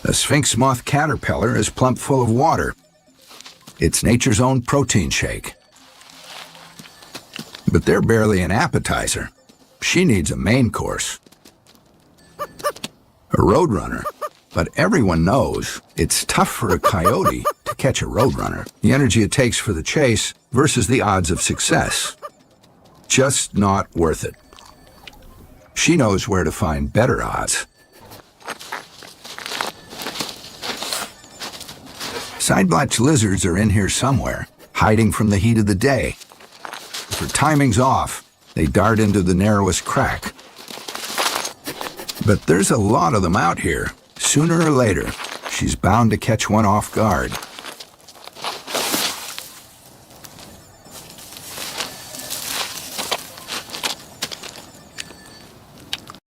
A sphinx moth caterpillar is plump full of water. It's nature's own protein shake. But they're barely an appetizer. She needs a main course. A roadrunner. But everyone knows it's tough for a coyote to catch a roadrunner. The energy it takes for the chase versus the odds of success. Just not worth it. She knows where to find better odds. Side-blotch lizards are in here somewhere, hiding from the heat of the day. If her timing's off, they dart into the narrowest crack. But there's a lot of them out here. Sooner or later, she's bound to catch one off guard.